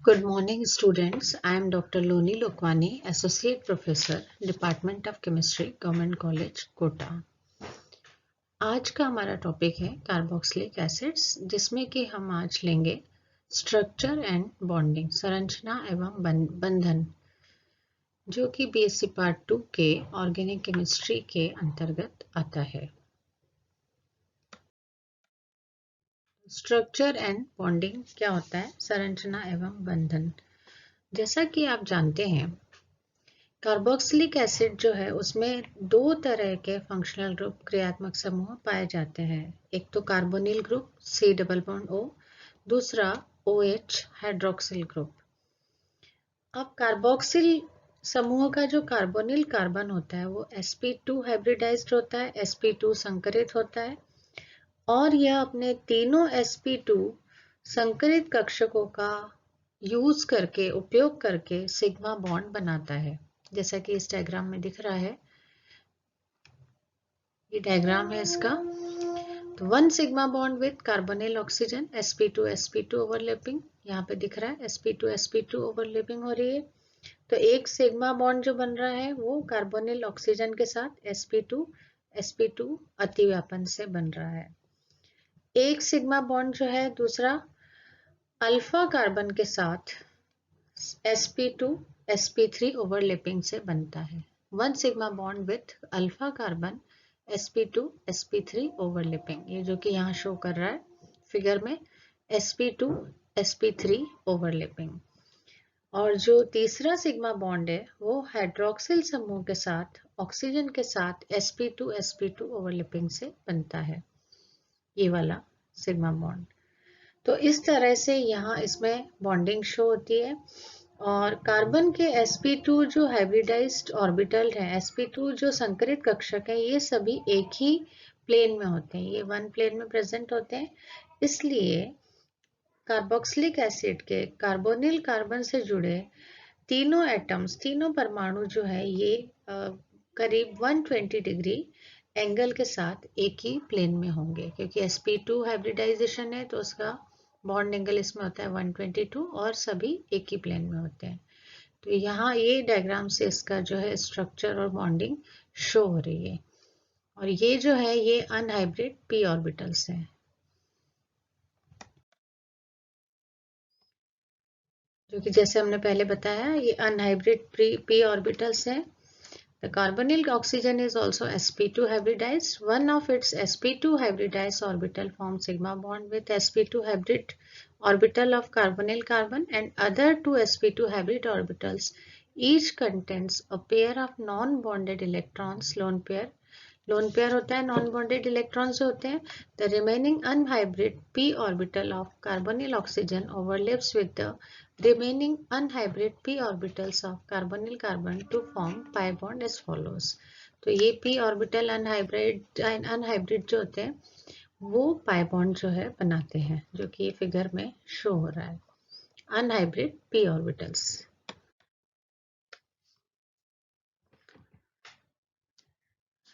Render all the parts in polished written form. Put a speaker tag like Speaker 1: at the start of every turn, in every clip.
Speaker 1: Good morning, students. I am Dr. Loni Lokwani, Associate Professor, Department of Chemistry, Government College, Kota. आज का हमारा topic है carboxylic acids, जिसमें कि हम आज लेंगे स्ट्रक्चर एंड बॉन्डिंग, संरचना एवं बंधन, जो कि बीएससी पार्ट 2 के ऑर्गेनिक केमिस्ट्री के अंतर्गत आता है। स्ट्रक्चर एंड बॉन्डिंग क्या होता है? संरचना एवं बंधन। जैसा कि आप जानते हैं, कार्बोक्सिलिक एसिड जो है उसमें दो तरह के फंक्शनल ग्रुप क्रियात्मक समूह पाए जाते हैं। एक तो carbonyl group C double bond O, दूसरा OH हाइड्रोक्सिल ग्रुप। अब कार्बोक्सिल समूह का जो कार्बोनिल कार्बन होता है वो sp2 हाइब्रिडाइज्ड होता है, sp2 संकरित होता है और यह अपने तीनों sp2 संकरित कक्षकों का उपयोग करके सिग्मा बॉन्ड बनाता है। जैसा कि इस डायग्राम में दिख रहा है, ये डायग्राम है इसका। तो 1 sigma bond with carbonyl oxygen sp2 overlapping, यहाँ पे दिख रहा है sp2 ओवरलैपिंग हो रही है। तो एक सिग्मा बॉन्ड जो बन रहा है वो कार्बोनिल ऑक्सीजन के साथ sp2 अतिव्यापन से बन रहा है। एक सिग्मा बॉन्ड जो है दूसरा अल्फा कार्बन के साथ sp2 sp3 ओवरलैपिंग से बनता है। 1 sigma bond with alpha carbon sp2 sp3 overlapping, ये जो कि यहाँ शो कर रहा है फिगर में, sp2 sp3 ओवरलैपिंग। और जो तीसरा सिग्मा बॉन्ड है वो हाइड्रोक्सिल समूह के साथ ऑक्सीजन के साथ sp2 ओवरलैपिंग से बनता है, ये वाला सिग्मा बॉन्ड। तो इस तरह से यहाँ इसमें बॉन्डिंग शो होती है। और कार्बन के sp2 जो हाइब्रिडाइज्ड ऑर्बिटल है, sp2 जो संकरित कक्षक है, ये सभी एक ही प्लेन में होते हैं, ये वन प्लेन में प्रेजेंट होते हैं। इसलिए कार्बोक्सिलिक एसिड के कार्बोनिल कार्बन से जुड़े तीनों एटम्स, तीनों परमाणु जो है ये करीब 120 डिग्री एंगल के साथ एक ही प्लेन में होंगे, क्योंकि sp2 हाइब्रिडाइजेशन है तो उसका बॉन्ड एंगल इसमें होता है 122 और सभी एक ही प्लेन में होते हैं। तो यहाँ ये डायग्राम से इसका जो है स्ट्रक्चर और बॉन्डिंग शो हो रही है। और ये जो है ये अनहाइब्रिड p ऑर्बिटल्स हैं, जो कि जैसे हमने पहले बताया ये अनहाइब्रिड p ऑर्बिटल्स हैं। The carbonyl oxygen is also sp2 hybridized. One of its sp2 hybridized orbital forms sigma bond with sp2 hybrid orbital of carbonyl carbon, and other two sp2 hybrid orbitals each contains a pair of non-bonded electrons, lone pair होता है, non bonded electrons होते हैं। The remaining unhybrid p orbital of carbonyl oxygen overlaps with the remaining unhybrid p orbitals of carbonyl carbon to form pi bond as follows. तो ये p orbital unhybrid जो होते हैं वो pi बॉन्ड जो है बनाते हैं, जो कि ये फिगर में शो हो रहा है, अनहाइब्रिड p ऑर्बिटल्स।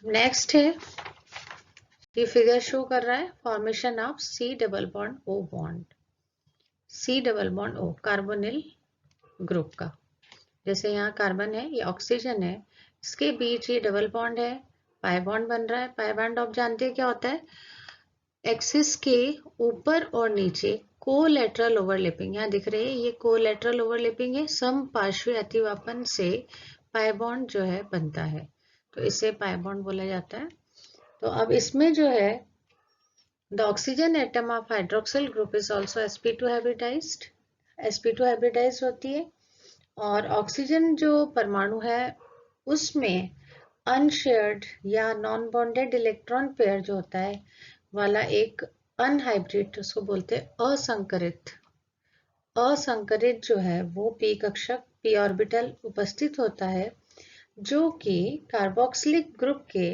Speaker 1: नेक्स्ट है, ये फिगर शो कर रहा है formation of C double bond O bond, C double bond O carbonyl group का। जैसे यहाँ कार्बन है, ये ऑक्सीजन है, इसके बीच ये डबल बॉन्ड है, पाई बॉन्ड बन रहा है। पाई बॉन्ड आप जानते हैं क्या होता है? एक्सिस के ऊपर और नीचे कोलैटरल ओवरलैपिंग, यहाँ दिख रही है ये कोलैटरल ओवरलैपिंग है, समपार्श्विक अतिव्यापन से पाई बॉन्ड जो है बनता है, तो इसे पाई बॉन्ड बोला जाता है। तो अब इसमें जो है the oxygen atom of hydroxyl group is also sp2 hybridized, sp2 hybridized होती है। और ऑक्सीजन जो परमाणु है उसमें अनशेयर्ड या नॉन बॉन्डेड इलेक्ट्रॉन पेयर जो होता है वाला एक अनहाइब्रिड, उसको बोलते हैं असंकरित। असंकरित जो है वो p कक्षक p ऑर्बिटल उपस्थित होता है, जो कि कार्बोक्सिलिक ग्रुप के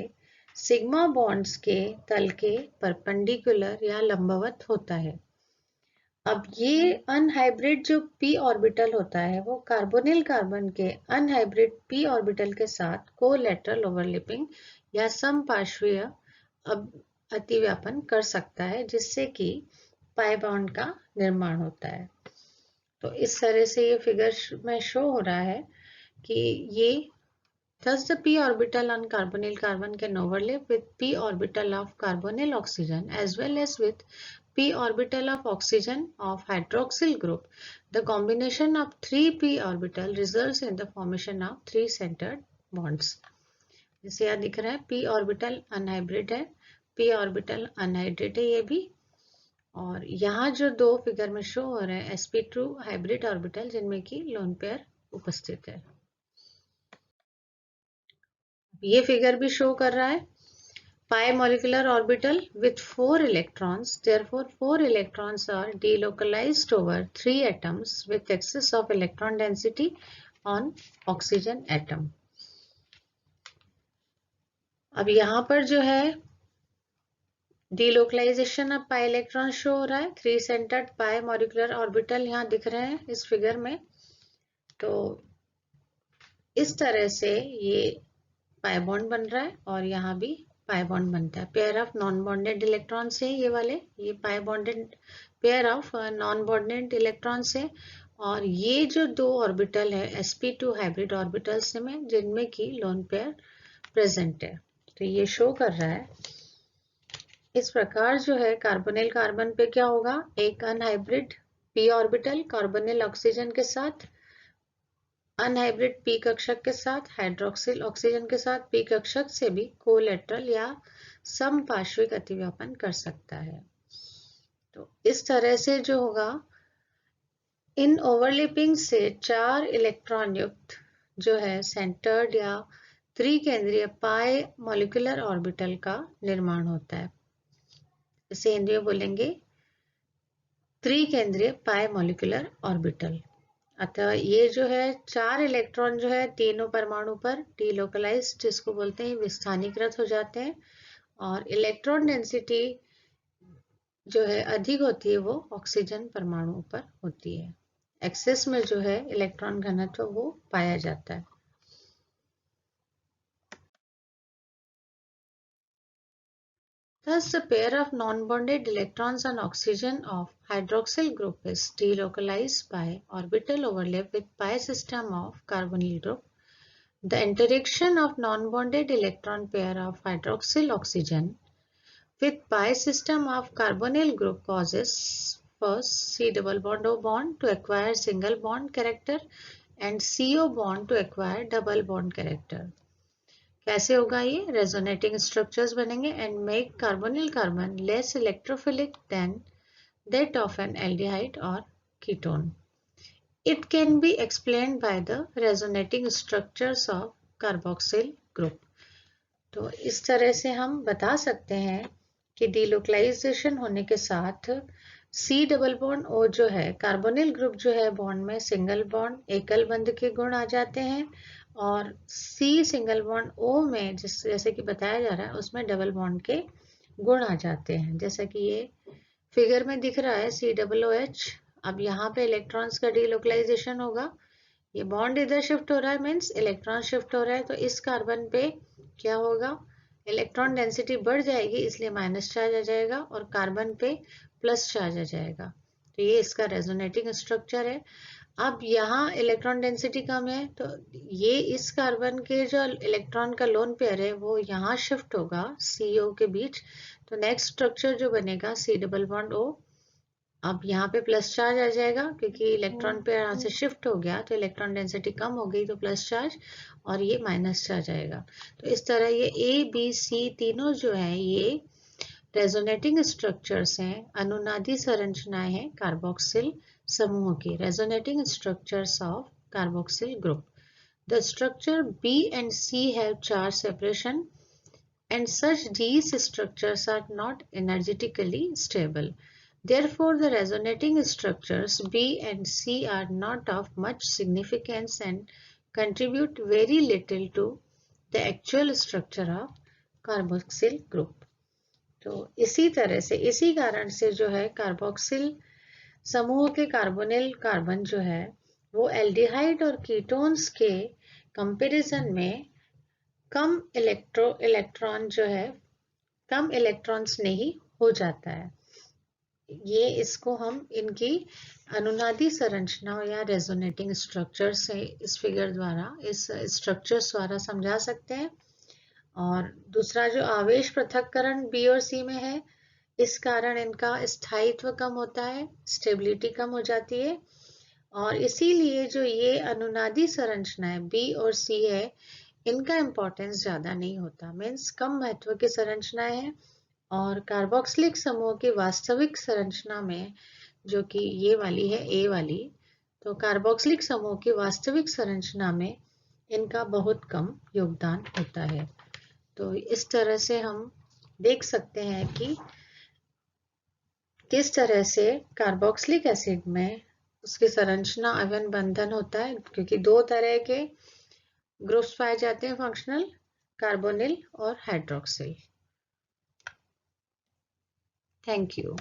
Speaker 1: सिग्मा बॉन्ड्स के तल के परपेंडिकुलर या लंबवत होता है। अब ये अनहाइब्रिड जो p ऑर्बिटल होता है वो कार्बोनिल कार्बन के अनहाइब्रिड p ऑर्बिटल के साथ कोलैटरल ओवरलैपिंग या समपार्श्वीय अतिव्यापन कर सकता है, जिससे कि पाई बॉन्ड का निर्माण होता है। तो इस तरह से ये फिगर में शो हो रहा है कि ये thus the p orbital on carbonyl carbon can overlap with p orbital of carbonyl oxygen as well as with p orbital of oxygen of hydroxyl group. The combination of 3p orbital results in the formation of 3 centered bonds. जैसे यहाँ दिख रहा है p orbital unhybrid है, p orbital anhydride है ये भी, और यहाँ जो दो फिगर में शो हो रहे हैं sp2 हाइब्रिड ऑर्बिटल जिनमें की लोन पेयर उपस्थित है। ये फिगर भी शो कर रहा है pi molecular orbital with 4 electrons. Therefore, 4 electrons are delocalized over 3 atoms with excess of electron density on oxygen atom. अब यहाँ पर जो है delocalization of pi electron show हो रहा है, 3 centered pi molecular orbital यहाँ दिख रहे हैं इस फिगर में। तो इस तरह से ये pi bond बन रहा है और यहाँ भी पाई बॉन्ड बनता है। Pair of non bonded electron से ये वाले, ये पाई bonded pair of non bonded electron से, और ये जो दो ऑर्बिटल है sp2 हाइब्रिड ऑर्बिटल्स में जिनमें की लोन पेयर प्रेजेंट है। तो ये शो कर रहा है इस प्रकार जो है कार्बोनिल कार्बन पे क्या होगा, एक unhybrid p orbital carbonyl oxygen के साथ, अनहाइब्रिड p कक्षक के साथ, हाइड्रोक्सिल ऑक्सीजन के साथ p कक्षक से भी कोलेटरल या समपार्श्विक अतिव्यापन कर सकता है। तो इस तरह से जो होगा, इन ओवरलैपिंग से 4 इलेक्ट्रॉन युक्त जो है सेंटर्ड या त्रिकेंद्रीय पाई मॉलिक्यूलर ऑर्बिटल का निर्माण होता है। इसे हिंदी में बोलेंगे त्रिकेंद्रीय पाई मॉलिक्यूलर ऑर्बिटल। अतः ये जो है 4 इलेक्ट्रॉन जो है तीनों परमाणु पर डीलोकलाइज्ड, जिसको बोलते हैं विस्थानीकृत हो जाते हैं, और इलेक्ट्रॉन डेंसिटी जो है अधिक होती है वो ऑक्सीजन परमाणु पर होती है। एक्सेस में जो है इलेक्ट्रॉन घनत्व वो पाया जाता है। Thus, the pair of non-bonded electrons on oxygen of hydroxyl group is delocalized by orbital overlap with pi system of carbonyl group. The interaction of non-bonded electron pair of hydroxyl oxygen with pi system of carbonyl group causes first C double bond O bond to acquire single bond character and CO bond to acquire double bond character. कैसे होगा ये, resonating structures बनेंगे and make carbonyl carbon less electrophilic than that of an aldehyde और ketone. It can be explained by the resonating structures of carboxyl group. तो इस तरह से हम बता सकते हैं कि डीलोकलाइजेशन होने के साथ C डबल बॉन्ड O जो है कार्बोनिल ग्रुप जो है बॉन्ड में सिंगल बॉन्ड एकल बंध के गुण आ जाते हैं, और C सिंगल बॉन्ड O में जैसे कि बताया जा रहा है उसमें डबल बॉन्ड के गुण आ जाते हैं, जैसा कि ये फिगर में दिख रहा है COOH। अब यहाँ पे इलेक्ट्रॉन्स का डीलोकलाइजेशन होगा, ये बॉन्ड इधर शिफ्ट हो रहा है मीन्स इलेक्ट्रॉन शिफ्ट हो रहा है, तो इस कार्बन पे क्या होगा, इलेक्ट्रॉन डेंसिटी बढ़ जाएगी इसलिए माइनस चार्ज आ जाएगा और कार्बन पे प्लस चार्ज आ जाएगा। तो ये इसका रेजोनेटिंग स्ट्रक्चर है। अब यहाँ इलेक्ट्रॉन डेंसिटी कम है तो ये इस कार्बन के जो इलेक्ट्रॉन का लोन पेयर है वो यहाँ शिफ्ट होगा CO के बीच। तो नेक्स्ट स्ट्रक्चर जो बनेगा C डबल बॉन्ड O, अब यहाँ पे प्लस चार्ज आ जाएगा क्योंकि इलेक्ट्रॉन पेयर यहाँ से शिफ्ट हो गया, तो इलेक्ट्रॉन डेंसिटी कम हो गई तो प्लस चार्ज, और ये माइनस चार्ज आएगा। तो इस तरह ये A, B, C तीनों जो है ये रेजोनेटिंग स्ट्रक्चर्स हैं, अनुनादी संरचनाएं हैं कार्बोक्सिल समूह की, resonating structures of carboxyl group. The structure B and C have charge separation and such these structures are not energetically stable. Therefore, the resonating structures B and C are not of much significance and contribute very little to the actual structure of carboxyl group. तो इसी तरह से इसी कारण से जो है carboxyl समूह के कार्बोनिल कार्बन जो है वो एल्डिहाइड और कीटोन्स के कंपैरिजन में कम इलेक्ट्रॉन जो है कम इलेक्ट्रॉन्स नहीं हो जाता है। ये इसको हम इनकी अनुनादी संरचना या रेजोनेटिंग स्ट्रक्चर से इस फिगर द्वारा, इस स्ट्रक्चर्स द्वारा समझा सकते हैं। और दूसरा जो आवेश पृथक्करण बी और सी में है, इस कारण इनका स्थायित्व कम होता है, स्टेबिलिटी कम हो जाती है, और इसीलिए जो ये अनुनादी संरचनाएं बी और सी है, इनका इम्पोर्टेंस ज़्यादा नहीं होता, मीन्स कम महत्व की संरचनाएं हैं। और कार्बोक्सिलिक समूह की वास्तविक संरचना में, जो कि ये वाली है ए वाली, तो कार्बोक्सिलिक समूह की वास्तविक संरचना में इनका बहुत कम योगदान होता है। तो इस तरह से हम देख सकते हैं कि किस तरह से कार्बोक्सिलिक एसिड में उसकी संरचना एवं बंधन होता है, क्योंकि दो तरह के ग्रुप्स पाए जाते हैं फंक्शनल, कार्बोनिल और हाइड्रोक्सिल। Thank you.